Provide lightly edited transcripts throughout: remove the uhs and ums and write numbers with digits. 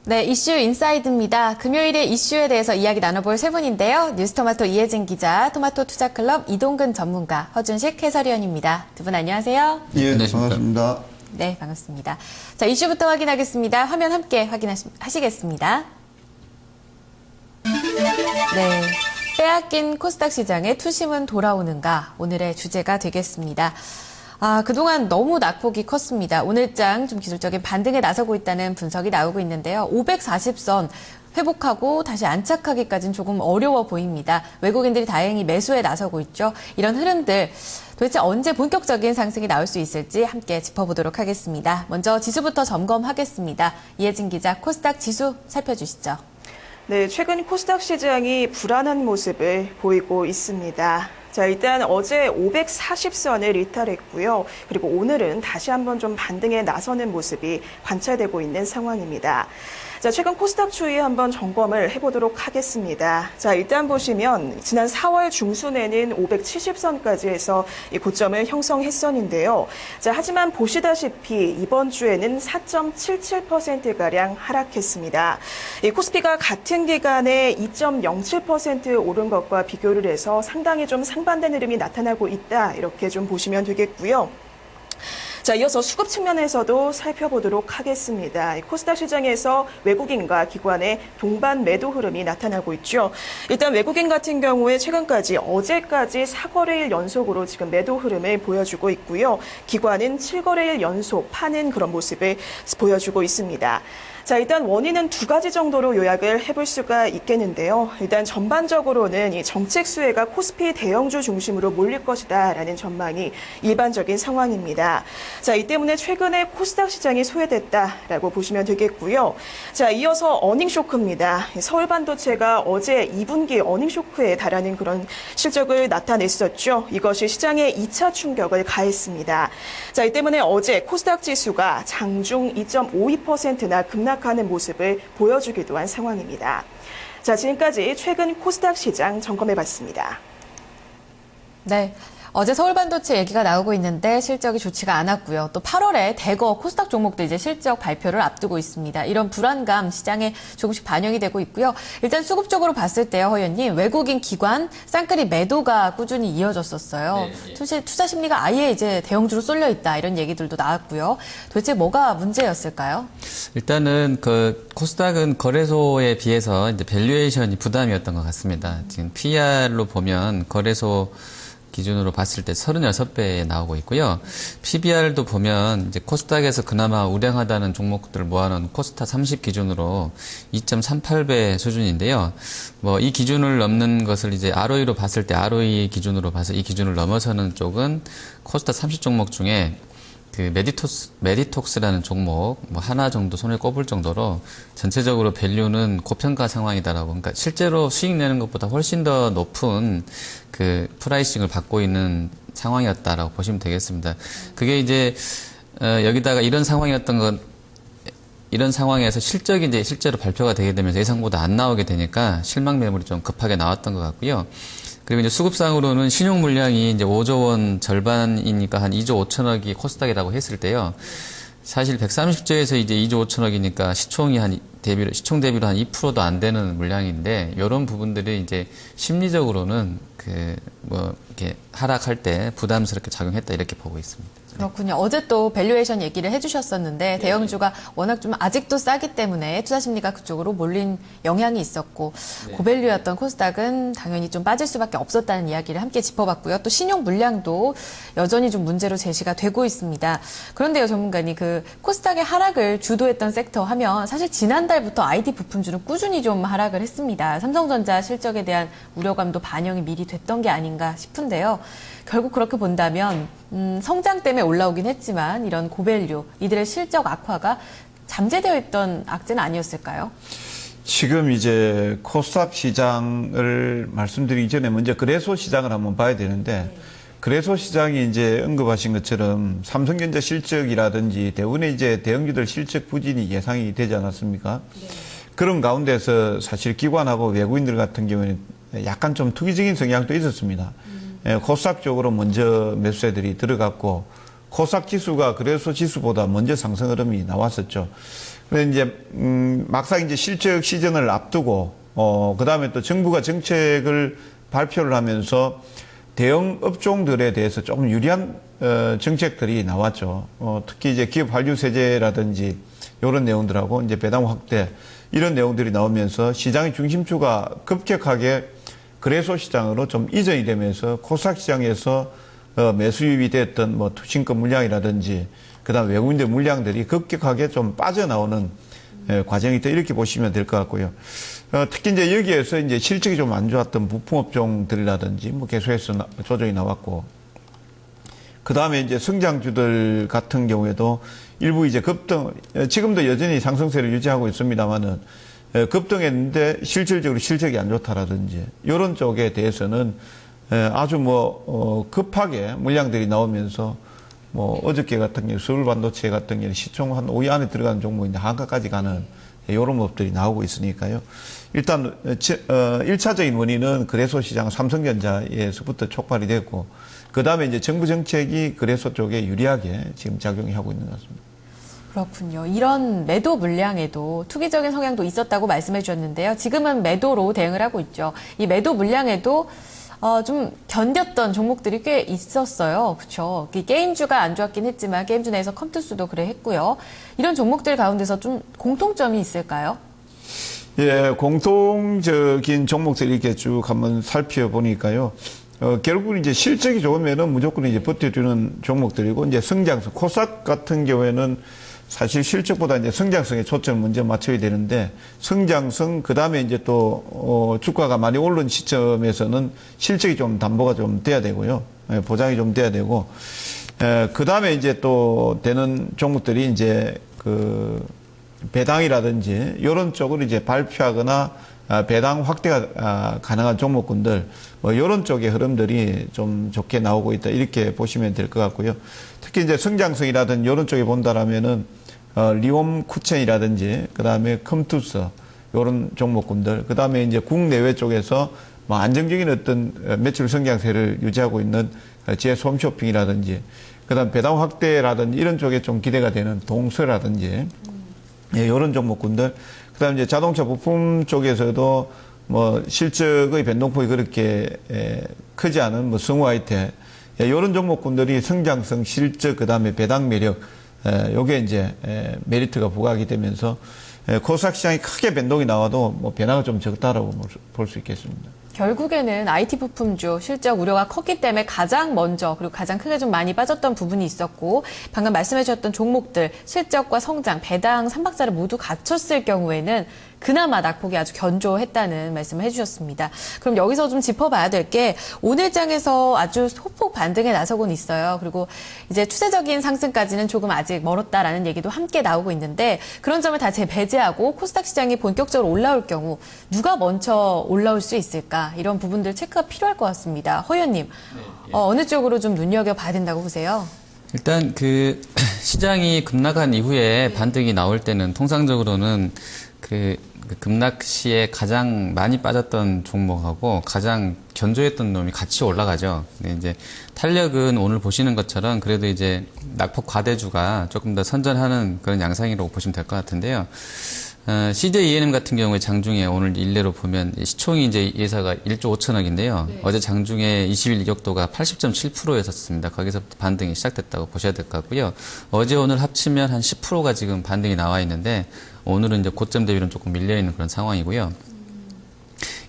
네, 이슈 인사이드입니다. 금요일의 이슈에 대해서 이야기 나눠볼 세 분인데요. 뉴스토마토 이혜진 기자, 토마토 투자클럽 이동근 전문가, 허준식 해설위원입니다. 두 분 안녕하세요. 예, 반갑습니다. 네, 반갑습니다. 자, 이슈부터 확인하겠습니다. 화면 함께 확인하시겠습니다. 네, 빼앗긴 코스닥 시장에 투심은 돌아오는가? 오늘의 주제가 되겠습니다. 그동안 너무 낙폭이 컸습니다. 오늘장 좀 기술적인 반등에 나서고 있다는 분석이 나오고 있는데요. 540선 회복하고 다시 안착하기까지는 조금 어려워 보입니다. 외국인들이 다행히 매수에 나서고 있죠. 이런 흐름들 도대체 언제 본격적인 상승이 나올 수 있을지 함께 짚어보도록 하겠습니다. 먼저 지수부터 점검하겠습니다. 이혜진 기자, 코스닥 지수 살펴주시죠. 네, 최근 코스닥 시장이 불안한 모습을 보이고 있습니다. 자, 일단 어제 540선을 이탈했고요. 그리고 오늘은 다시 한번 좀 반등에 나서는 모습이 관찰되고 있는 상황입니다. 자, 최근 코스닥 추이 한번 점검을 해보도록 하겠습니다. 자, 일단 보시면 지난 4월 중순에는 570선까지 해서 이 고점을 형성했었는데요. 자, 하지만 보시다시피 이번 주에는 4.77%가량 하락했습니다. 이 코스피가 같은 기간에 2.07% 오른 것과 비교를 해서 상당히 좀 상반된 흐름이 나타나고 있다. 이렇게 좀 보시면 되겠고요. 자, 이어서 수급 측면에서도 살펴보도록 하겠습니다. 코스닥 시장에서 외국인과 기관의 동반 매도 흐름이 나타나고 있죠. 일단 외국인 같은 경우에 최근까지 어제까지 4거래일 연속으로 지금 매도 흐름을 보여주고 있고요. 기관은 7거래일 연속 파는 그런 모습을 보여주고 있습니다. 자, 일단 원인은 두 가지 정도로 요약을 해볼 수가 있겠는데요. 일단 전반적으로는 이 정책 수혜가 코스피 대형주 중심으로 몰릴 것이다라는 전망이 일반적인 상황입니다. 자, 이 때문에 최근에 코스닥 시장이 소외됐다라고 보시면 되겠고요. 자, 이어서 어닝 쇼크입니다. 서울 반도체가 어제 2분기 어닝 쇼크에 달하는 그런 실적을 나타냈었죠. 이것이 시장에 2차 충격을 가했습니다. 자, 이 때문에 어제 코스닥 지수가 장중 2.52%나 급락하는 모습을 보여주기도 한 상황입니다. 자, 지금까지 최근 코스닥 시장 점검해봤습니다. 네. 어제 서울 반도체 얘기가 나오고 있는데 실적이 좋지가 않았고요. 또 8월에 대거 코스닥 종목들 이제 실적 발표를 앞두고 있습니다. 이런 불안감 시장에 조금씩 반영이 되고 있고요. 일단 수급적으로 봤을 때요, 허 의원님, 외국인 기관 쌍끌이 매도가 꾸준히 이어졌었어요. 투자 심리가 아예 이제 대형주로 쏠려 있다 이런 얘기들도 나왔고요. 도대체 뭐가 문제였을까요? 일단은 그 코스닥은 거래소에 비해서 이제 밸류에이션이 부담이었던 것 같습니다. 지금 PR로 보면 거래소 기준으로 봤을 때 36배에 나오고 있고요. PBR도 보면 이제 코스닥에서 그나마 우량하다는 종목들을 모아놓은 코스타 30 기준으로 2.38배 수준인데요. 뭐 이 기준을 넘는 것을 이제 ROE로 봤을 때 ROE 기준으로 봐서 이 기준을 넘어서는 쪽은 코스타 30 종목 중에 그 메디톡스라는 종목 뭐 하나 정도 손에 꼽을 정도로 전체적으로 밸류는 고평가 상황이다라고, 그러니까 실제로 수익 내는 것보다 훨씬 더 높은 그 프라이싱을 받고 있는 상황이었다라고 보시면 되겠습니다. 그게 이제 여기다가 이런 상황이었던 건, 이런 상황에서 실적이 이제 실제로 발표가 되게 되면서 예상보다 안 나오게 되니까 실망 매물이 좀 급하게 나왔던 것 같고요. 그리고 이제 수급상으로는 신용 물량이 이제 5조 원 절반이니까 한 2조 5천억이 코스닥이라고 했을 때요. 사실 130조에서 이제 2조 5천억이니까 시총 대비로 한 2%도 안 되는 물량인데, 이런 부분들이 이제 심리적으로는 이렇게 하락할 때 부담스럽게 작용했다 이렇게 보고 있습니다. 그렇군요. 어제 또 밸류에이션 얘기를 해주셨었는데 대형주가 워낙 좀 아직도 싸기 때문에 투자 심리가 그쪽으로 몰린 영향이 있었고 고밸류였던 코스닥은 당연히 좀 빠질 수밖에 없었다는 이야기를 함께 짚어봤고요. 또 신용 물량도 여전히 좀 문제로 제시가 되고 있습니다. 그런데요, 전문가님, 그 코스닥의 하락을 주도했던 섹터 하면 사실 지난달부터 IT 부품주는 꾸준히 좀 하락을 했습니다. 삼성전자 실적에 대한 우려감도 반영이 미리 됐던 게 아닌가 싶은데요. 결국 그렇게 본다면 성장 때문에 올라오긴 했지만 이런 고밸류, 이들의 실적 악화가 잠재되어 있던 악재는 아니었을까요? 지금 이제 코스닥 시장을 말씀드리기 전에 먼저 거래소 시장을 한번 봐야 되는데, 거래소 시장이 이제 언급하신 것처럼 삼성전자 실적이라든지 대부분의 이제 대형주들 실적 부진이 예상이 되지 않았습니까? 네. 그런 가운데서 사실 기관하고 외국인들 같은 경우에는 약간 좀 투기적인 성향도 있었습니다. 코스닥 쪽으로 먼저 매수세들이 들어갔고, 코스닥 지수가 거래소 지수보다 먼저 상승 흐름이 나왔었죠. 그런데 이제 막상 이제 실적 시즌을 앞두고 그다음에 또 정부가 정책을 발표를 하면서 대형 업종들에 대해서 조금 유리한 정책들이 나왔죠. 특히 이제 기업 한류 세제라든지 이런 내용들하고 이제 배당 확대 이런 내용들이 나오면서 시장의 중심주가 급격하게 거래소 시장으로 좀 이전이 되면서 코스닥 시장에서 매수 유입이 됐던 뭐 투신권 물량이라든지 그다음 외국인들 물량들이 급격하게 좀 빠져나오는 과정이 있다 이렇게 보시면 될 것 같고요. 특히 이제 여기에서 이제 실적이 좀 안 좋았던 부품업종들이라든지 뭐 계속해서 조정이 나왔고, 그 다음에 이제 성장주들 같은 경우에도 일부 이제 급등, 지금도 여전히 상승세를 유지하고 있습니다만은 급등했는데 실질적으로 실적이 안 좋다라든지 이런 쪽에 대해서는 아주 급하게 물량들이 나오면서 뭐 어저께 같은 경우 서울 반도체 같은 경우 시총 한 5위 안에 들어가는 종목인데 한가까지 가는 이런 법들이 나오고 있으니까요. 일단 1차적인 원인은 거래소 시장 삼성전자에서부터 촉발이 됐고, 그 다음에 이제 정부 정책이 거래소 쪽에 유리하게 지금 작용이 하고 있는 것 같습니다. 그렇군요. 이런 매도 물량에도 투기적인 성향도 있었다고 말씀해 주셨는데요. 지금은 매도로 대응을 하고 있죠. 이 매도 물량에도 좀 견뎠던 종목들이 꽤 있었어요. 그렇죠. 게임주가 안 좋았긴 했지만 게임주 내에서 컴투스도 그래 했고요. 이런 종목들 가운데서 좀 공통점이 있을까요? 예, 공통적인 종목들 이렇게 쭉 한번 살펴보니까요. 결국은 이제 실적이 좋으면은 무조건 이제 버텨주는 종목들이고, 이제 성장성, 코스닥 같은 경우에는 사실 실적보다 이제 성장성에 초점을 먼저 맞춰야 되는데, 성장성, 그 다음에 이제 또, 주가가 많이 오른 시점에서는 실적이 좀 담보가 좀 돼야 되고요. 보장이 좀 돼야 되고, 그 다음에 이제 또 되는 종목들이 이제 배당이라든지 이런 쪽으로 이제 발표하거나 배당 확대가 가능한 종목군들, 이런 쪽의 흐름들이 좀 좋게 나오고 있다 이렇게 보시면 될 것 같고요. 특히 이제 성장성이라든지 이런 쪽에 본다라면은 리움 쿠첸이라든지 그다음에 컴투스 이런 종목군들, 그다음에 이제 국내외 쪽에서 뭐 안정적인 어떤 매출 성장세를 유지하고 있는 제솜쇼핑이라든지, 그다음 배당 확대라든지 이런 쪽에 좀 기대가 되는 동서라든지 이런 종목군들, 그다음 이제 자동차 부품 쪽에서도 뭐 실적의 변동폭이 그렇게 크지 않은 뭐 성우하이텍 이런 종목군들이 성장성, 실적, 그다음에 배당 매력, 요게 이제 메리트가 부과하게 되면서 코스닥 시장이 크게 변동이 나와도 뭐 변화가 좀 적다라고 볼 수 있겠습니다. 결국에는 IT 부품주 실적 우려가 컸기 때문에 가장 먼저 그리고 가장 크게 좀 많이 빠졌던 부분이 있었고, 방금 말씀해 주셨던 종목들 실적과 성장, 배당 3박자를 모두 갖췄을 경우에는 그나마 낙폭이 아주 견조했다는 말씀을 해주셨습니다. 그럼 여기서 좀 짚어봐야 될 게 오늘 장에서 아주 소폭 반등에 나서곤 있어요. 그리고 이제 추세적인 상승까지는 조금 아직 멀었다라는 얘기도 함께 나오고 있는데, 그런 점을 다 배제하고 코스닥 시장이 본격적으로 올라올 경우 누가 먼저 올라올 수 있을까, 이런 부분들 체크가 필요할 것 같습니다. 허 의원님, 어느 쪽으로 좀 눈여겨봐야 된다고 보세요? 일단 시장이 급락한 이후에 반등이 나올 때는 통상적으로는 급락 시에 가장 많이 빠졌던 종목하고 가장 견조했던 놈이 같이 올라가죠. 근데 이제 탄력은 오늘 보시는 것처럼 그래도 이제 낙폭 과대주가 조금 더 선전하는 그런 양상이라고 보시면 될 것 같은데요. CJ ENM 같은 경우에 장중에 오늘 일례로 보면 시총이 이제 예사가 1조 5천억인데요. 네. 어제 장중에 20일 이격도가 80.7%였었습니다. 거기서부터 반등이 시작됐다고 보셔야 될 것 같고요. 어제 오늘 합치면 한 10%가 지금 반등이 나와 있는데, 오늘은 이제 고점 대비로는 조금 밀려있는 그런 상황이고요.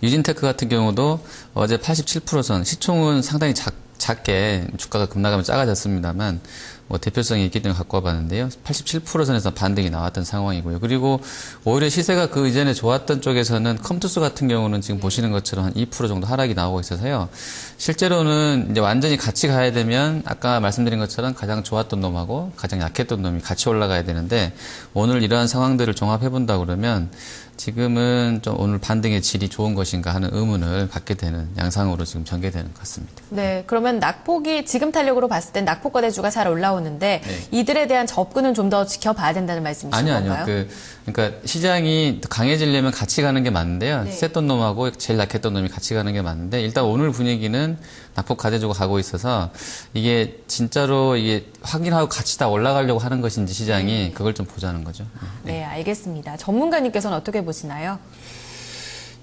유진테크 같은 경우도 어제 87%선, 시총은 상당히 작게 주가가 급락하면 작아졌습니다만, 뭐 대표성이 있기 때문에 갖고 와봤는데요. 87%선에서 반등이 나왔던 상황이고요. 그리고 오히려 시세가 그 이전에 좋았던 쪽에서는 컴투스 같은 경우는 지금 보시는 것처럼 한 2% 정도 하락이 나오고 있어서요. 실제로는 이제 완전히 같이 가야 되면 아까 말씀드린 것처럼 가장 좋았던 놈하고 가장 약했던 놈이 같이 올라가야 되는데, 오늘 이러한 상황들을 종합해본다 그러면 지금은 좀 오늘 반등의 질이 좋은 것인가 하는 의문을 갖게 되는 양상으로 지금 전개되는 것 같습니다. 네, 그러면 낙폭이 지금 탄력으로 봤을 땐 낙폭 과대주가 잘 올라오는 올라오는데 이들에 대한 접근은 좀 더 지켜봐야 된다는 말씀이신 건가요? 그러니까 시장이 강해지려면 같이 가는 게 맞는데요. 셌던 놈하고 제일 약했던 놈이 같이 가는 게 맞는데 일단 오늘 분위기는 낙폭 과대주가 가고 있어서 이게 진짜로 이게 확인하고 같이 다 올라가려고 하는 것인지 시장이 그걸 좀 보자는 거죠. 네, 알겠습니다. 전문가님께서는 어떻게 보시나요?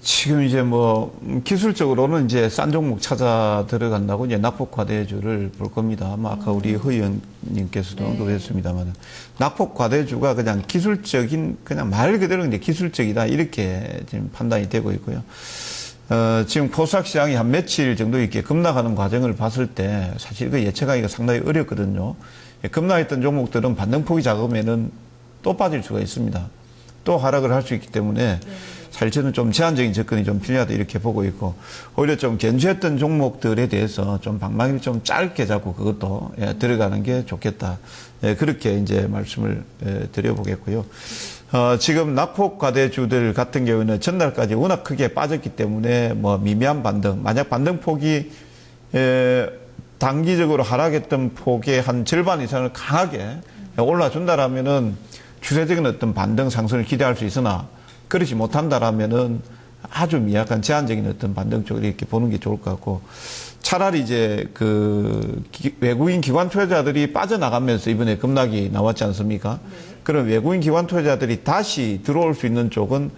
지금 이제 뭐 기술적으로는 이제 싼 종목 찾아 들어간다고 이제 낙폭 과대주를 볼 겁니다. 아마 아까 우리 허 의원님께서도 언급했습니다만 낙폭 과대주가 그냥 기술적인 그냥 말 그대로 이제 기술적이다 이렇게 지금 판단이 되고 있고요. 지금 코스닥 시장이 한 며칠 정도 이렇게 급락하는 과정을 봤을 때 사실 그 예측하기가 상당히 어렵거든요. 급락했던 종목들은 반등폭이 작으면은 또 빠질 수가 있습니다. 또 하락을 할 수 있기 때문에 사실 저는 좀 제한적인 접근이 좀 필요하다 이렇게 보고 있고 오히려 좀 견주했던 종목들에 대해서 좀 방망이를 좀 짧게 잡고 그것도 들어가는 게 좋겠다. 그렇게 이제 말씀을 드려보겠고요. 지금 낙폭 과대주들 같은 경우는 전날까지 워낙 크게 빠졌기 때문에 뭐 미미한 반등, 만약 반등폭이 단기적으로 하락했던 폭의 한 절반 이상을 강하게 올라준다라면은 추세적인 어떤 반등 상승을 기대할 수 있으나 그렇지 못한다라면은 아주 미약한 제한적인 어떤 반등 쪽으로 이렇게 보는 게 좋을 것 같고 차라리 이제 외국인 기관 투자자들이 빠져나가면서 이번에 급락이 나왔지 않습니까? 그럼 외국인 기관 투자자들이 다시 들어올 수 있는 쪽은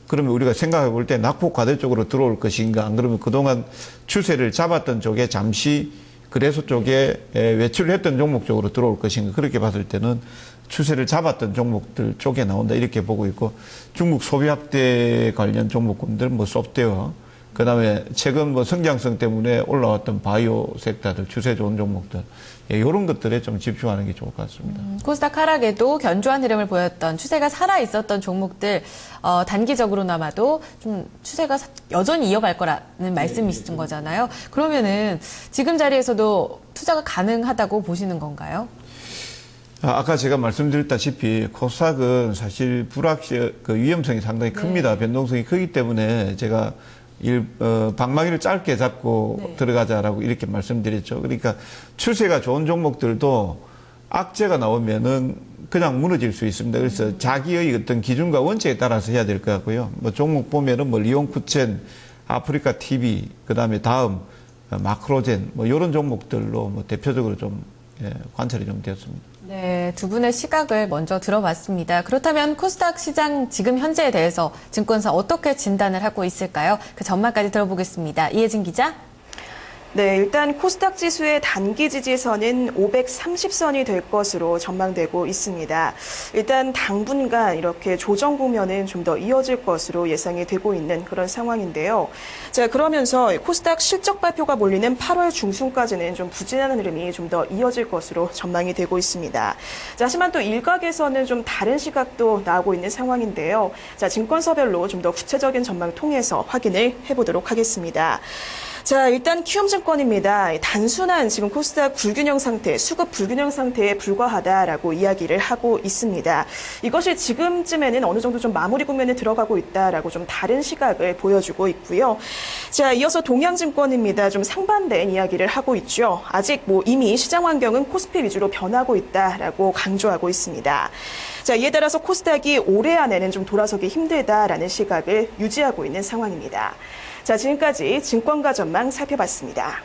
그러면 우리가 생각해 볼 때 낙폭 과대 쪽으로 들어올 것인가 안 그러면 그동안 추세를 잡았던 쪽에 잠시 그래서 쪽에 외출을 했던 종목 쪽으로 들어올 것인가 그렇게 봤을 때는 추세를 잡았던 종목들 쪽에 나온다 이렇게 보고 있고 중국 소비 확대 관련 종목군들 뭐 소프트웨어 그다음에 최근 뭐 성장성 때문에 올라왔던 바이오 섹터들 추세 좋은 종목들 이런 것들에 좀 집중하는 게 좋을 것 같습니다. 코스닥 하락에도 견조한 흐름을 보였던 추세가 살아 있었던 종목들 단기적으로나마도 좀 추세가 여전히 이어갈 거라는 말씀이신 거잖아요. 그러면은 지금 자리에서도 투자가 가능하다고 보시는 건가요? 아까 제가 말씀드렸다시피 코스닥은 사실 그 위험성이 상당히 큽니다. 변동성이 크기 때문에 제가 방망이를 짧게 잡고 들어가자라고 이렇게 말씀드렸죠. 그러니까 추세가 좋은 종목들도 악재가 나오면은 그냥 무너질 수 있습니다. 그래서 자기의 어떤 기준과 원칙에 따라서 해야 될 것 같고요. 뭐 종목 보면은 뭐 리온쿠첸, 아프리카 TV, 그 다음에 다음 마크로젠 뭐 이런 종목들로 뭐 대표적으로 좀 관찰이 좀 되었습니다. 네, 두 분의 시각을 먼저 들어봤습니다. 그렇다면 코스닥 시장 지금 현재에 대해서 증권사 어떻게 진단을 하고 있을까요? 그 전망까지 들어보겠습니다. 이혜진 기자. 네, 일단 코스닥 지수의 단기 지지선은 530선이 될 것으로 전망되고 있습니다. 일단 당분간 이렇게 조정 국면은 좀 더 이어질 것으로 예상이 되고 있는 그런 상황인데요. 자, 그러면서 코스닥 실적 발표가 몰리는 8월 중순까지는 좀 부진하는 흐름이 좀 더 이어질 것으로 전망이 되고 있습니다. 자, 하지만 또 일각에서는 좀 다른 시각도 나오고 있는 상황인데요. 자, 증권사별로 좀 더 구체적인 전망을 통해서 확인을 해보도록 하겠습니다. 자, 일단 키움증권입니다. 단순한 지금 코스닥 불균형 상태, 수급 불균형 상태에 불과하다라고 이야기를 하고 있습니다. 이것이 지금쯤에는 어느 정도 좀 마무리 국면에 들어가고 있다라고 좀 다른 시각을 보여주고 있고요. 자, 이어서 동양증권입니다. 좀 상반된 이야기를 하고 있죠. 아직 뭐 이미 시장 환경은 코스피 위주로 변하고 있다라고 강조하고 있습니다. 자, 이에 따라서 코스닥이 올해 안에는 좀 돌아서기 힘들다라는 시각을 유지하고 있는 상황입니다. 자, 지금까지 증권가 전망 살펴봤습니다.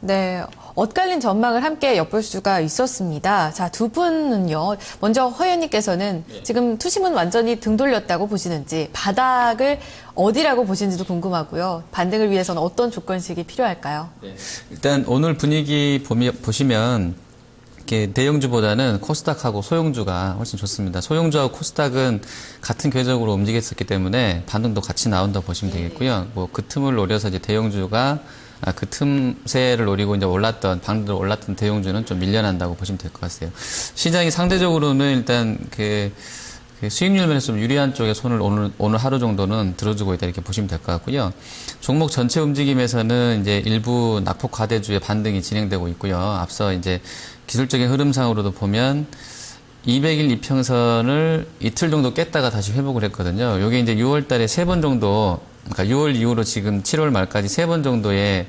네, 엇갈린 전망을 함께 엿볼 수가 있었습니다. 자, 두 분은요. 먼저 허 의원님께서는 지금 투심은 완전히 등 돌렸다고 보시는지 바닥을 어디라고 보시는지도 궁금하고요. 반등을 위해서는 어떤 조건식이 필요할까요? 네. 일단 오늘 분위기 보시면 이렇게 대형주보다는 코스닥하고 소형주가 훨씬 좋습니다. 소형주하고 코스닥은 같은 궤적으로 움직였었기 때문에 반등도 같이 나온다고 보시면 되겠고요. 뭐 그 틈을 노려서 이제 대형주가 그 틈새를 노리고 이제 방금 올랐던 대형주는 좀 밀려난다고 보시면 될 것 같아요. 시장이 상대적으로는 일단 그 수익률 면에서 좀 유리한 쪽에 손을 오늘 하루 정도는 들어주고 있다 이렇게 보시면 될 것 같고요. 종목 전체 움직임에서는 이제 일부 낙폭 과대주의 반등이 진행되고 있고요. 앞서 이제 기술적인 흐름상으로도 보면 200일 이평선을 이틀 정도 깼다가 다시 회복을 했거든요. 요게 이제 6월 달에 3번 정도, 그러니까 6월 이후로 지금 7월 말까지 3번 정도의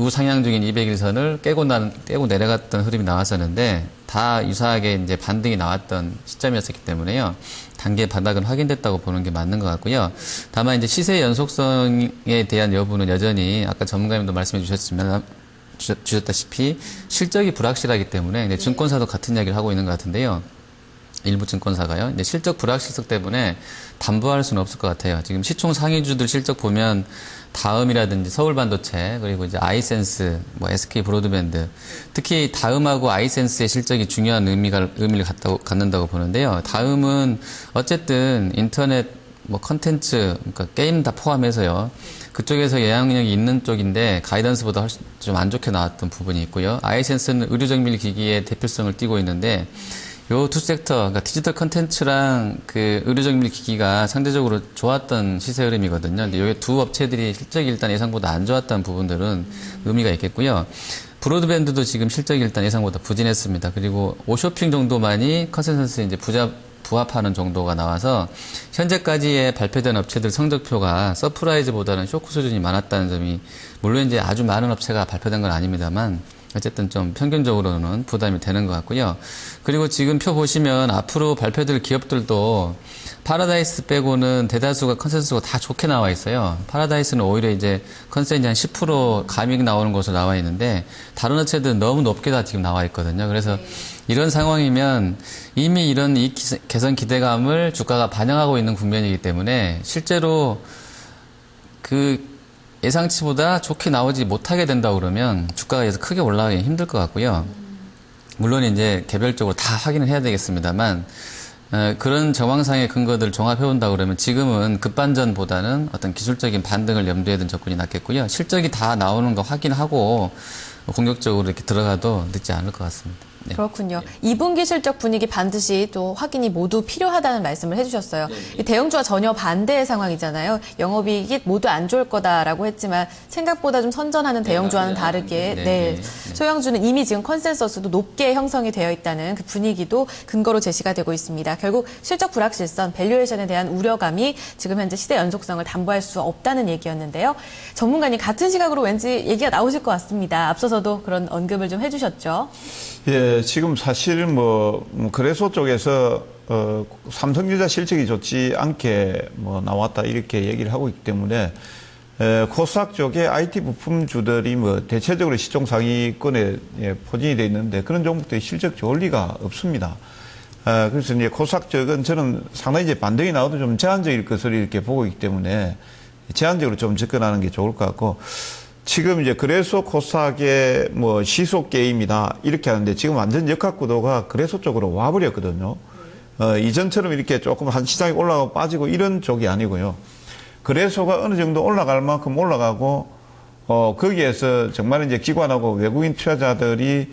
우상향 중인 200일선을 깨고 내려갔던 흐름이 나왔었는데 다 유사하게 이제 반등이 나왔던 시점이었기 때문에요. 단계 바닥은 확인됐다고 보는 게 맞는 것 같고요. 다만 이제 시세 연속성에 대한 여부는 여전히 아까 전문가님도 말씀해 주셨다시피 실적이 불확실하기 때문에 이제 증권사도 같은 이야기를 하고 있는 것 같은데요. 일부 증권사가요. 이제 실적 불확실성 때문에 담보할 수는 없을 것 같아요. 지금 시총 상위주들 실적 보면 다음이라든지 서울반도체 그리고 이제 아이센스, 뭐 SK 브로드밴드 특히 다음하고 아이센스의 실적이 중요한 의미를 갖는다고 보는데요. 다음은 어쨌든 인터넷 뭐 컨텐츠 그러니까 게임 다 포함해서요. 그쪽에서 영향력이 있는 쪽인데 가이던스보다 훨씬 좀 안 좋게 나왔던 부분이 있고요. 아이센스는 의료정밀 기기의 대표성을 띠고 있는데 요 두 섹터, 그러니까 디지털 컨텐츠랑 그 의료정밀 기기가 상대적으로 좋았던 시세 흐름이거든요. 근데 요 두 업체들이 실적이 일단 예상보다 안 좋았던 부분들은 의미가 있겠고요. 브로드밴드도 지금 실적이 일단 예상보다 부진했습니다. 그리고 오쇼핑 정도만이 컨센서스에 이제 부합하는 정도가 나와서 현재까지의 발표된 업체들 성적표가 서프라이즈보다는 쇼크 수준이 많았다는 점이 물론 이제 아주 많은 업체가 발표된 건 아닙니다만 어쨌든 좀 평균적으로는 부담이 되는 것 같고요. 그리고 지금 표 보시면 앞으로 발표될 기업들도 파라다이스 빼고는 대다수가 컨센서스가 다 좋게 나와 있어요. 파라다이스는 오히려 이제 컨센이 한 10% 감익 나오는 것으로 나와 있는데 다른 업체들은 너무 높게 다 지금 나와 있거든요. 그래서 이런 상황이면 이미 이런 이익 개선 기대감을 주가가 반영하고 있는 국면이기 때문에 실제로 그 예상치보다 좋게 나오지 못하게 된다 그러면 주가가 계속 크게 올라가기 힘들 것 같고요. 물론 이제 개별적으로 다 확인을 해야 되겠습니다만 그런 정황상의 근거들을 종합해 온다 그러면 지금은 급반전보다는 어떤 기술적인 반등을 염두에 둔 접근이 낫겠고요. 실적이 다 나오는 거 확인하고 공격적으로 이렇게 들어가도 늦지 않을 것 같습니다. 네. 그렇군요. 2분기 실적 분위기 반드시 또 확인이 모두 필요하다는 말씀을 해주셨어요. 이 대형주와 전혀 반대의 상황이잖아요. 영업이익이 모두 안 좋을 거다라고 했지만 생각보다 좀 선전하는 대형주와는 다르게 소형주는 이미 지금 컨센서스도 높게 형성이 되어 있다는 그 분위기도 근거로 제시가 되고 있습니다. 결국 실적 불확실성, 밸류에이션에 대한 우려감이 지금 현재 시대 연속성을 담보할 수 없다는 얘기였는데요. 전문가님 같은 시각으로 왠지 얘기가 나오실 것 같습니다. 앞서서도 그런 언급을 좀 해주셨죠. 예, 지금 사실 거래소 쪽에서 삼성전자 실적이 좋지 않게 나왔다 이렇게 얘기를 하고 있기 때문에 코스닥 쪽에 IT 부품주들이 대체적으로 시총 상위권에 포진이 돼 있는데 그런 종목들이 실적 좋을 리가 없습니다. 그래서 이제 코스닥 쪽은 저는 상당히 이제 반등이 나와도 좀 제한적일 것을 이렇게 보고 있기 때문에 제한적으로 좀 접근하는 게 좋을 것 같고. 지금 이제 거래소 코스닥의 시속 게임이다 이렇게 하는데 지금 완전 역학구도가 거래소 쪽으로 와버렸거든요. 이전처럼 이렇게 조금 한 시장이 올라가고 빠지고 이런 쪽이 아니고요. 거래소가 어느 정도 올라갈 만큼 올라가고 거기에서 정말 이제 기관하고 외국인 투자자들이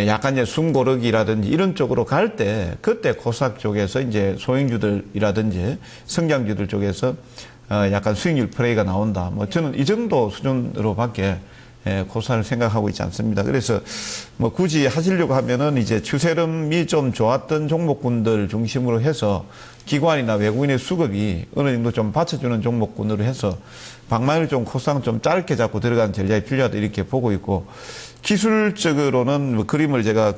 약간 이제 숨고르기라든지 이런 쪽으로 갈 때 그때 코스닥 쪽에서 이제 소형주들이라든지 성장주들 쪽에서 약간 수익률 플레이가 나온다. 저는 이 정도 수준으로밖에 코스닥을 생각하고 있지 않습니다. 그래서 굳이 하시려고 하면은 이제 추세름이 좀 좋았던 종목군들 중심으로 해서 기관이나 외국인의 수급이 어느 정도 좀 받쳐주는 종목군으로 해서 방망이를 좀 코스닥은 좀 짧게 잡고 들어가는 전략이 필요하다 이렇게 보고 있고 기술적으로는 그림을 제가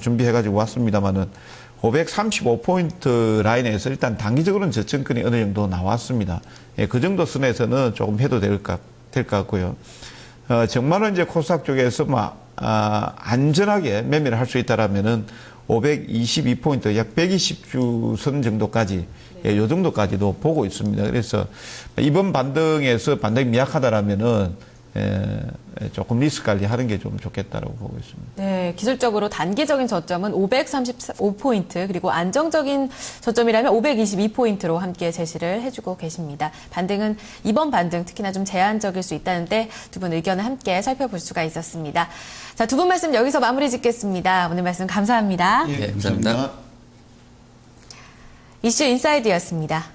준비해가지고 왔습니다만은 535포인트 라인에서 일단 단기적으로는 저점권이 어느 정도 나왔습니다. 예, 그 정도 선에서는 조금 해도 될 것 같고요. 정말로 이제 코스닥 쪽에서 안전하게 매매를 할 수 있다라면은 522포인트, 약 120주 선 정도까지, 예, 요 정도까지도 보고 있습니다. 그래서 이번 반등에서 반등이 미약하다라면은 조금 리스크 관리하는 게 좀 좋겠다라고 보고 있습니다. 네, 기술적으로 단기적인 저점은 535포인트 그리고 안정적인 저점이라면 522포인트로 함께 제시를 해주고 계십니다. 반등은 이번 반등 특히나 좀 제한적일 수 있다는데 두 분 의견을 함께 살펴볼 수가 있었습니다. 자, 두 분 말씀 여기서 마무리 짓겠습니다. 오늘 말씀 감사합니다. 예, 감사합니다. 이슈 인사이드였습니다.